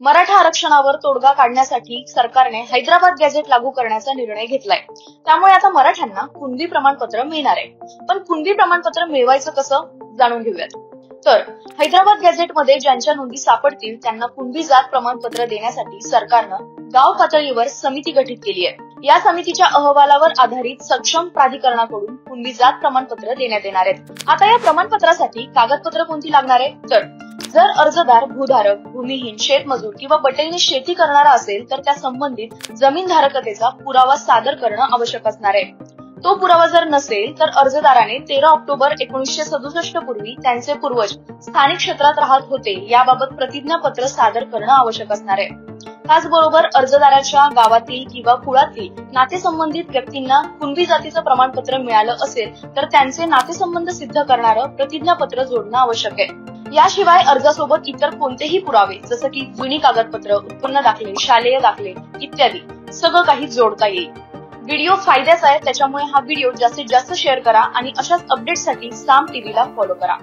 मराठा आरक्षणावर तोडगा काढण्यासाठी सरकारने हैदराबाद गॅझेट लागू करण्याचा निर्णय घेतलाय। त्यामुळे आता मराठ्यांना कुणबी प्रमाणपत्र मिळणार आहे। पण कुणबी प्रमाणपत्र मिळवायचं कसं जाणून घेऊयात। तर हैदराबाद गॅझेटमध्ये ज्यांच्या नोंदी सापडतील त्यांना कुणबी जात प्रमाणपत्र देण्यासाठी सरकारनं गाव पातळीवर समिती गठीत केली आहे। या समितीच्या अहवालावर आधारित सक्षम प्राधिकरणाकडून कुणबी जात प्रमाणपत्र देण्यात येणार आहेत। आता या प्रमाणपत्रासाठी कागदपत्र कोणती लागणार आहे? तर जर अर्जदार भूधारक, भूमिहीन, शेतमजूर किंवा बटेलने शेती करणारा असेल तर त्या संबंधित जमीन धारकतेचा पुरावा सादर करणं आवश्यक असणार आहे। तो पुरावा जर नसेल तर अर्जदाराने 13 ऑक्टोबर 1967 पूर्वी त्यांचे पूर्वज स्थानिक क्षेत्रात राहत होते याबाबत प्रतिज्ञापत्र सादर करणं आवश्यक असणार आहे। त्याचबरोबर अर्जदाराच्या गावातील किंवा कुळातील नातेसंबंधित व्यक्तींना कुणबी जातीचं प्रमाणपत्र मिळालं असेल तर त्यांचे नातेसंबंध सिद्ध करणारं प्रतिज्ञापत्र जोडणं आवश्यक आहे। याशिवाय अर्जासोबत इतर कोणतेही पुरावे जसं की जुनी कागदपत्र, उत्पन्न दाखले, शालेय दाखले इत्यादी सगळं काही जोडता येईल। व्हिडिओ फायद्याचा आहे, त्याच्यामुळे हा व्हिडिओ जास्तीत जास्त शेअर करा आणि अशाच अपडेट्ससाठी साम टीव्हीला फॉलो करा।